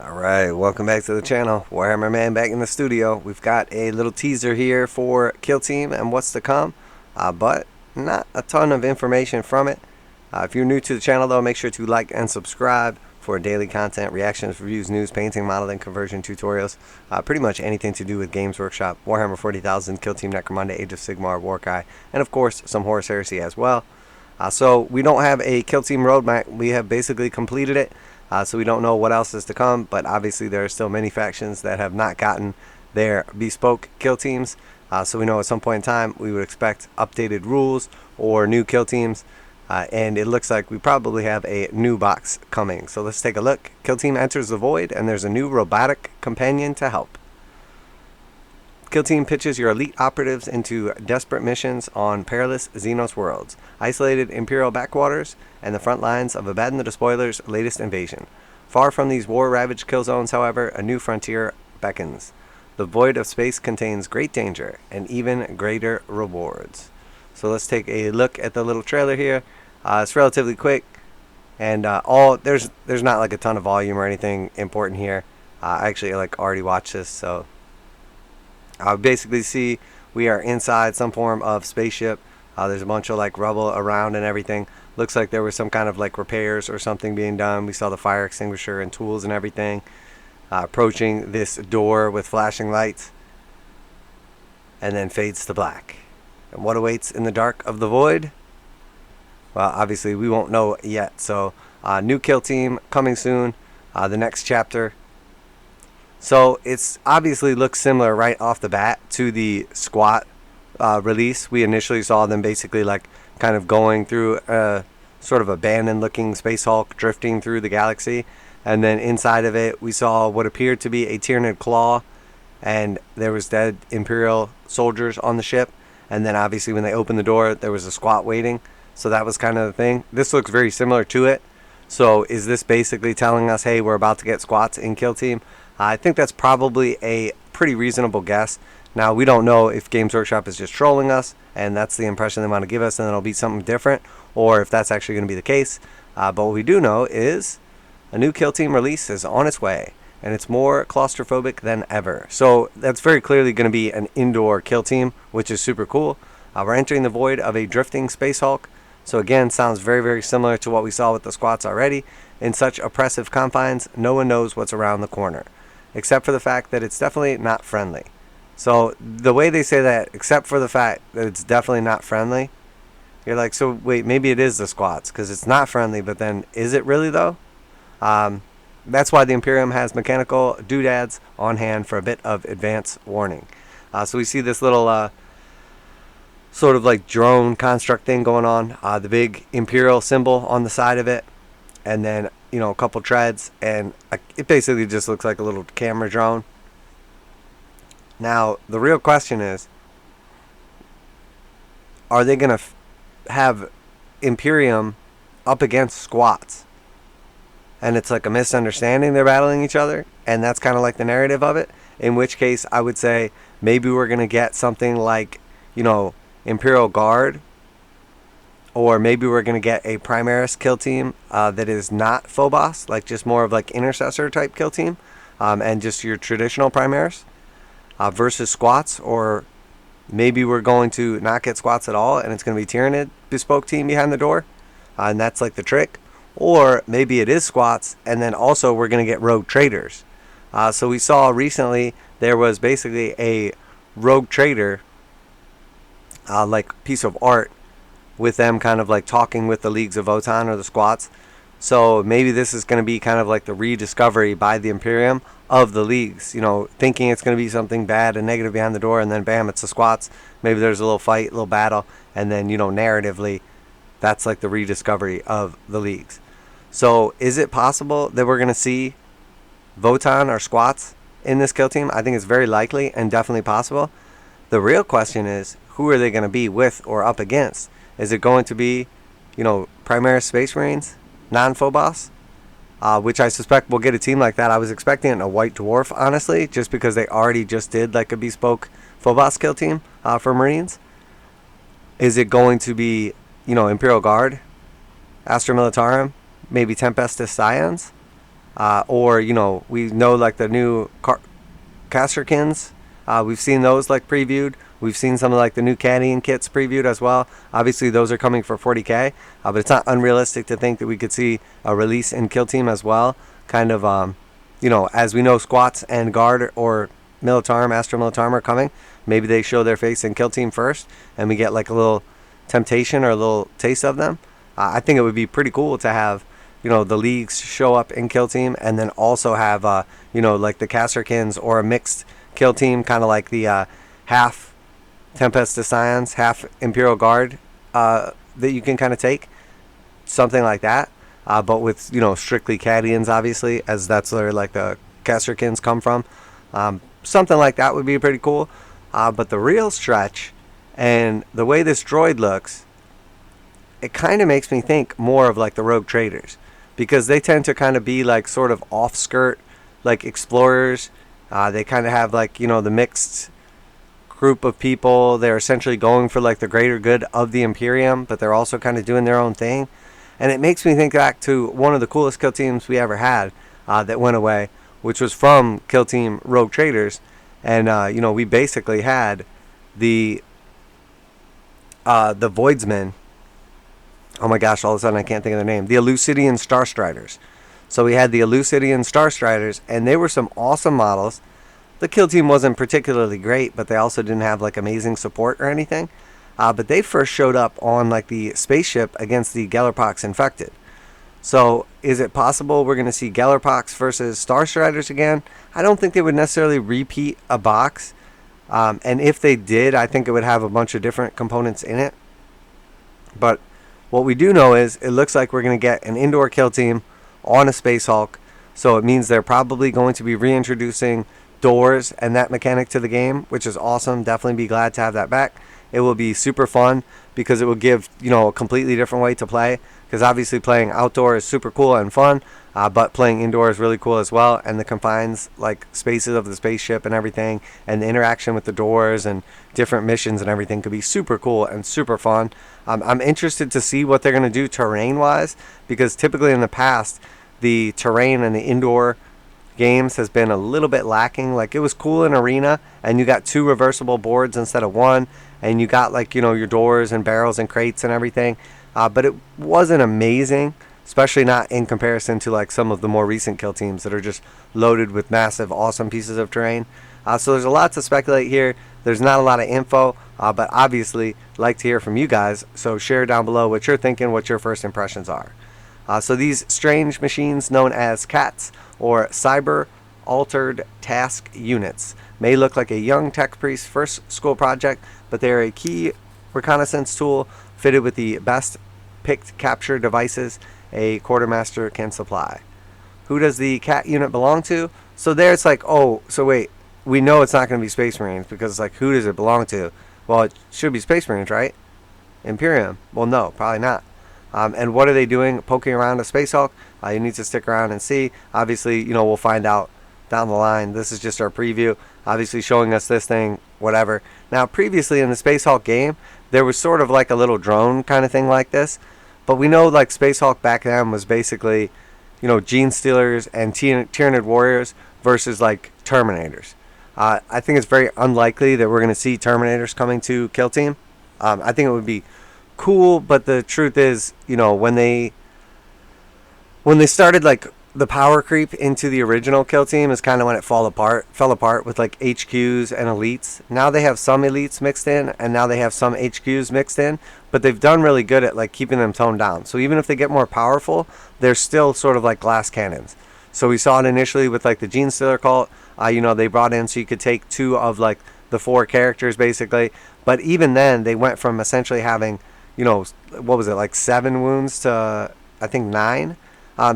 Alright, welcome back to the channel. Warhammer Man back in the studio. We've got a little teaser here for Kill Team and what's to come, but not a ton of information from it. If you're new to the channel though, make sure to like and subscribe for daily content, reactions, reviews, news, painting, modeling, conversion, tutorials, pretty much anything to do with Games Workshop, Warhammer 40,000, Kill Team, Necromunda, Age of Sigmar, warcry, and of course some Horus Heresy as well. So we don't have a Kill Team roadmap. We have basically completed it. So we don't know what else is to come, but obviously there are still many factions that have not gotten their bespoke kill teams. So we know at some point in time we would expect updated rules or new kill teams. And it looks like we probably have a new box coming. So let's take a look. Kill Team enters the void and there's a new robotic companion to help. Kill Team pitches your elite operatives into desperate missions on perilous Xenos worlds, isolated Imperial backwaters, and the front lines of Abaddon the Despoiler's latest invasion. Far from these war-ravaged kill zones, however, a new frontier beckons. The void of space contains great danger and even greater rewards. So let's take a look at the little trailer here. It's relatively quick, and there's not like a ton of volume or anything important here. I actually already watched this, so basically see we are inside some form of spaceship. There's a bunch of rubble around and everything. Looks like there was some kind of repairs or something being done. We saw the fire extinguisher and tools and everything. Approaching this door with flashing lights, and then fades to black. And what awaits in the dark of the void? Well, obviously we won't know yet. So new Kill Team coming soon, the next chapter. So it's obviously looks similar right off the bat to the Squat release. We initially saw them basically kind of going through a sort of abandoned looking Space Hulk drifting through the galaxy, and then inside of it we saw what appeared to be a Tyrannid claw, and there was dead Imperial soldiers on the ship, and then obviously when they opened the door there was a Squat waiting. So that was kind of the thing. This looks very similar to it. So is this basically telling us, hey, we're about to get Squats in Kill Team? I think that's probably a pretty reasonable guess. Now, we don't know if Games Workshop is just trolling us, and that's the impression they want to give us, and it'll be something different, or if that's actually going to be the case. But what we do know is a new Kill Team release is on its way, and it's more claustrophobic than ever. So that's very clearly going to be an indoor Kill Team, which is super cool. We're entering the void of a drifting Space Hulk. So again, sounds very, very similar to what we saw with the Squats already. In such oppressive confines, no one knows what's around the corner, except for the fact that it's definitely not friendly. So the way they say that, except for the fact that it's definitely not friendly, you're like, so wait, maybe it is the Squats, because it's not friendly, but then is it really though? That's why the Imperium has mechanical doodads on hand for a bit of advance warning. So we see this little sort of drone construct thing going on. The big Imperial symbol on the side of it, and then a couple treads, and it basically just looks like a little camera drone. Now the real question is, are they gonna have Imperium up against Squats, and it's like a misunderstanding, they're battling each other, and that's kind of like the narrative of it? In which case I would say maybe we're gonna get something like Imperial Guard, or maybe we're going to get a Primaris kill team that is not Phobos, just more of intercessor type kill team, and just your traditional Primaris versus Squats. Or maybe we're going to not get Squats at all and it's going to be Tyrannid bespoke team behind the door, and that's the trick. Or maybe it is Squats, and then also we're going to get rogue traders. So we saw recently there was basically a rogue trader piece of art with them kind of talking with the leagues of Votann or the Squats. So maybe this is going to be kind of the rediscovery by the Imperium of the leagues, thinking it's going to be something bad and negative behind the door, and then bam, it's the Squats. Maybe there's a little fight, a little battle, and then narratively that's the rediscovery of the leagues. So is it possible that we're going to see Votann or Squats in this kill team? I think it's very likely and definitely possible. The real question is, who are they going to be with or up against? Is it going to be, Primaris Space Marines, non-Phobos? Which I suspect we'll get a team like that. I was expecting it in a White Dwarf, honestly, just because they already just did a bespoke Phobos kill team for Marines. Is it going to be, Imperial Guard, Astra Militarum, maybe Tempestus Scions? or we know like the new Casterkins. We've seen those like previewed. We've seen some of like the new Canadian kits previewed as well. Obviously, those are coming for 40k, but it's not unrealistic to think that we could see a release in Kill Team as well. Kind of, as we know, squats and guard or Militarum, Astro Militarum are coming. Maybe they show their face in Kill Team first, and we get like a little temptation or a little taste of them. I think it would be pretty cool to have, the leagues show up in Kill Team, and then also have, like the Casterkins or a mixed Kill Team, kind of like the half Tempest to Scions, half Imperial Guard that you can kind of take. Something like that. But with, strictly Cadians, obviously, as that's where like the Casterkins come from. Something like that would be pretty cool. But the real stretch, and the way this droid looks, it kind of makes me think more of like the rogue traders, because they tend to kind of be like sort of off skirt, like explorers. They kind of have like, the mixed group of people. They're essentially going for like the greater good of the Imperium, but they're also kind of doing their own thing. And it makes me think back to one of the coolest kill teams we ever had that went away, which was from Kill Team Rogue Traders. And we basically had the Voidsmen. Oh my gosh, all of a sudden I can't think of their name. The Elucidian Starstriders. So we had the Elucidian Starstriders, and they were some awesome models. The kill team wasn't particularly great, but they also didn't have like amazing support or anything. But they first showed up on like the spaceship against the Gellerpox infected. So is it possible we're going to see Gellerpox versus Starstriders again? I don't think they would necessarily repeat a box. And if they did, I think it would have a bunch of different components in it. But what we do know is it looks like we're going to get an indoor kill team on a Space Hulk. So it means they're probably going to be reintroducing doors and that mechanic to the game, which is awesome. Definitely be glad to have that back. It will be super fun because it will give, a completely different way to play, because obviously playing outdoor is super cool and fun, but playing indoor is really cool as well. And the confines, like spaces of the spaceship and everything, and the interaction with the doors and different missions and everything could be super cool and super fun. I'm interested to see what they're going to do terrain wise, because typically in the past the terrain in the indoor games has been a little bit lacking. Like, it was cool in Arena, and you got 2 reversible boards instead of 1, and you got like, your doors and barrels and crates and everything, but it wasn't amazing, especially not in comparison to like some of the more recent kill teams that are just loaded with massive awesome pieces of terrain. So there's a lot to speculate here. There's not a lot of info, but obviously like to hear from you guys, so share down below what you're thinking, what your first impressions are. So these strange machines, known as CATs, or Cyber Altered Task Units, may look like a young tech priest's first school project, but they are a key reconnaissance tool fitted with the best picked capture devices a quartermaster can supply. Who does the CAT unit belong to? So there it's like, oh, so wait, we know it's not going to be Space Marines, because it's like, who does it belong to? Well, it should be Space Marines, right? Imperium. Well, no, probably not. And what are they doing poking around a Space Hulk? You need to stick around and see. Obviously, we'll find out down the line. This is just our preview. Obviously showing us this thing, whatever. Now, previously in the Space Hulk game, there was sort of like a little drone kind of thing like this. But we know like Space Hulk back then was basically, Gene Stealers and Tyranid Warriors versus like Terminators. I think it's very unlikely that we're going to see Terminators coming to Kill Team. I think it would be cool, but the truth is, when they started like the power creep into the original Kill Team is kind of when it fell apart with like HQs and elites. Now they have some elites mixed in, and now they have some HQs mixed in, but they've done really good at like keeping them toned down. So even if they get more powerful, they're still sort of like glass cannons. So we saw it initially with like the Gene Stealer cult. They brought in so you could take 2 of like the 4 characters basically. But even then, they went from essentially having, what was it, like 7 wounds to I think 9.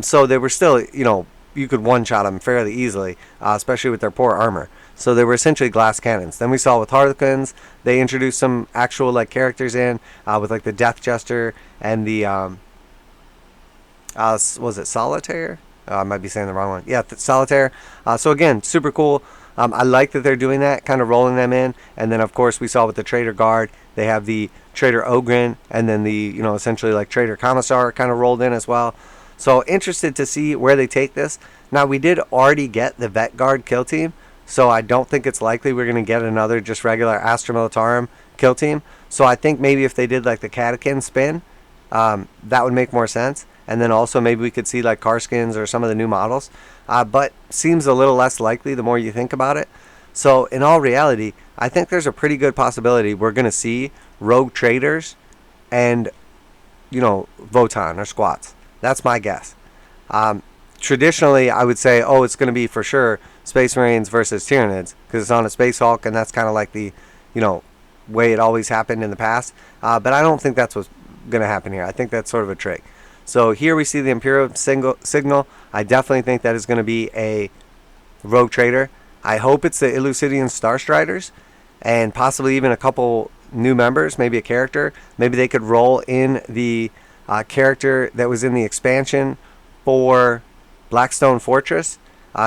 So they were still, you could one-shot them fairly easily, especially with their poor armor. So they were essentially glass cannons. Then we saw with Harlequins, they introduced some actual like characters in, with like the Death Jester and the, was it Solitaire? I might be saying the wrong one. Yeah, Solitaire. So again, super cool. I like that they're doing that, kind of rolling them in. And then, of course, we saw with the Trader Guard, they have the Trader Ogrin, and then the, essentially like Trader Commissar kind of rolled in as well. So interested to see where they take this. Now, we did already get the Vet Guard kill team, so I don't think it's likely we're going to get another just regular Astra Militarum kill team. So I think maybe if they did like the Catachin spin, that would make more sense. And then also maybe we could see like Karskins or some of the new models. But seems a little less likely the more you think about it. So in all reality, I think there's a pretty good possibility we're going to see rogue traders and, you know, Votann or squats. That's my guess. Traditionally, I would say, oh, it's going to be for sure Space Marines versus Tyranids because it's on a Space Hulk, and that's kind of like the, you know, way it always happened in the past. But I don't think that's what's going to happen here. I think that's sort of a trick. So here we see the Imperium signal. I definitely think that is going to be a rogue trader. I hope it's the Elucidian Starstriders and possibly even a couple new members, maybe a character. Maybe they could roll in the character that was in the expansion for Blackstone Fortress.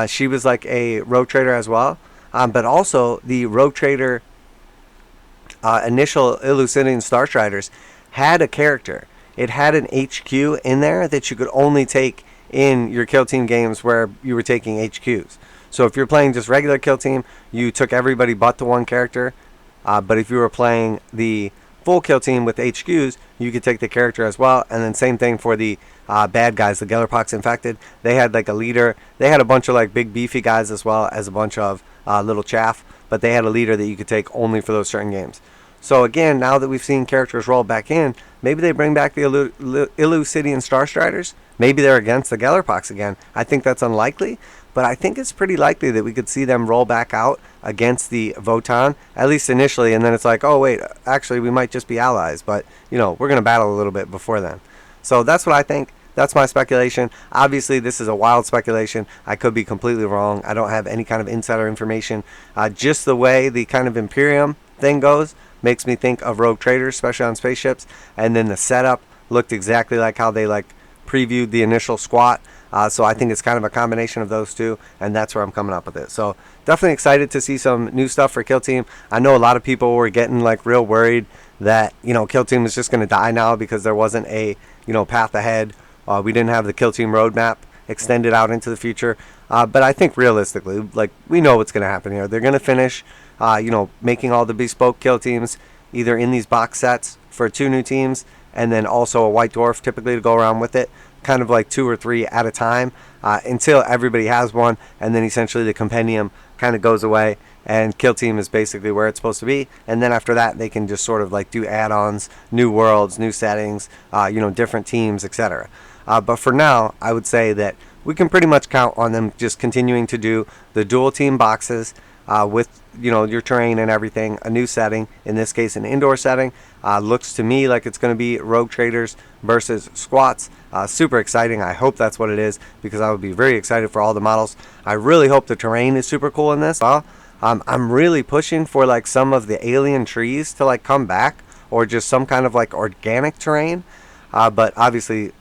She was like a rogue trader as well. But also the rogue trader initial Elucidian Starstriders had a character. It had an HQ in there that you could only take in your kill team games where you were taking HQs. So if you're playing just regular kill team, you took everybody but the one character. But if you were playing the full kill team with HQs, you could take the character as well. And then same thing for the bad guys, the Gellerpox infected. They had like a leader. They had a bunch of like big beefy guys as well as a bunch of little chaff. But they had a leader that you could take only for those certain games. So again, now that we've seen characters roll back in, maybe they bring back the Elucidian Starstriders. Maybe they're against the Gellerpox again. I think that's unlikely, but I think it's pretty likely that we could see them roll back out against the Votann, at least initially, and then it's like, oh wait, actually we might just be allies, but you know, we're going to battle a little bit before then. So that's what I think. That's my speculation. Obviously, this is a wild speculation. I could be completely wrong. I don't have any kind of insider information. Just the way the kind of Imperium thing goes makes me think of rogue traders, especially on spaceships. And then the setup looked exactly like how they like previewed the initial squat. So I think it's kind of a combination of those two, and that's where I'm coming up with it. So definitely excited to see some new stuff for Kill Team. I know a lot of people were getting like real worried that, you know, Kill Team is just going to die now because there wasn't a, you know, path ahead. We didn't have the Kill Team roadmap extended out into the future. But I think realistically, like, we know what's going to happen here. They're going to finish, you know, making all the bespoke kill teams either in these box sets for 2 new teams, and then also a white dwarf typically to go around with it, kind of like 2 or 3 at a time, until everybody has one, and then essentially the compendium kind of goes away and kill team is basically where it's supposed to be. And then after that, they can just sort of like do add-ons, new worlds, new settings, you know, different teams, etc. But for now, I would say that we can pretty much count on them just continuing to do the dual team boxes with, you know, your terrain and everything, a new setting, in this case an indoor setting. Looks to me like it's going to be rogue traders versus squats. Super exciting. I hope that's what it is, because I would be very excited for all the models. I really hope the terrain is super cool in this. I'm really pushing for like some of the alien trees to like come back, or just some kind of like organic terrain, but obviously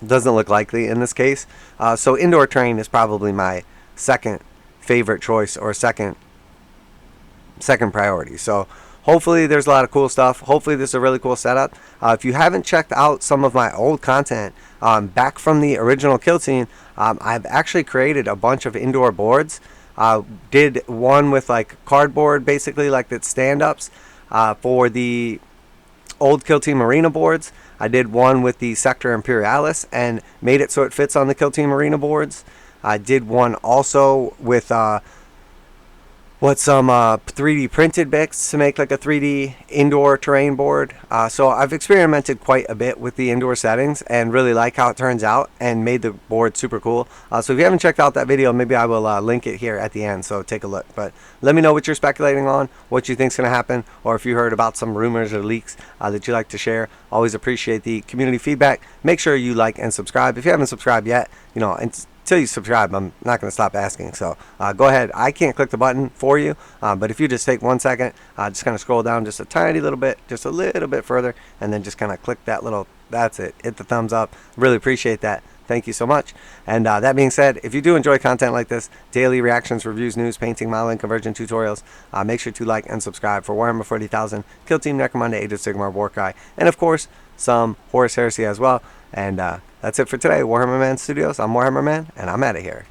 doesn't look likely in this case. So indoor terrain is probably my second favorite choice, or second priority. So hopefully there's a lot of cool stuff. Hopefully this is a really cool setup. If you haven't checked out some of my old content back from the original Kill Team, I've actually created a bunch of indoor boards. Did one with like cardboard, basically like that stand-ups for the old Kill Team Arena boards. I did one with the Sector Imperialis and made it so it fits on the Kill Team Arena boards. I did one also with some 3D printed bits to make like a 3D indoor terrain board. So I've experimented quite a bit with the indoor settings and really like how it turns out, and made the board super cool. So if you haven't checked out that video, maybe I will link it here at the end, so take a look. But let me know what you're speculating on, what you think's going to happen, or if you heard about some rumors or leaks that you'd like to share. Always appreciate the community feedback. Make sure you like and subscribe. If you haven't subscribed yet, you know, until you subscribe, I'm not going to stop asking. So go ahead. I can't click the button for you, but if you just take 1 second, just kind of scroll down just a tiny little bit, just a little bit further, and then just kind of click that little, that's it, hit the thumbs up. Really appreciate that. Thank you so much. And that being said, if you do enjoy content like this, daily reactions, reviews, news, painting, modeling, conversion tutorials, make sure to like and subscribe for Warhammer 40,000, Kill Team, Necromunda, Age of Sigmar, Warcry, and of course, some Horus Heresy as well. And That's it for today, Warhammer Man Studios. I'm Warhammer Man, and I'm out of here.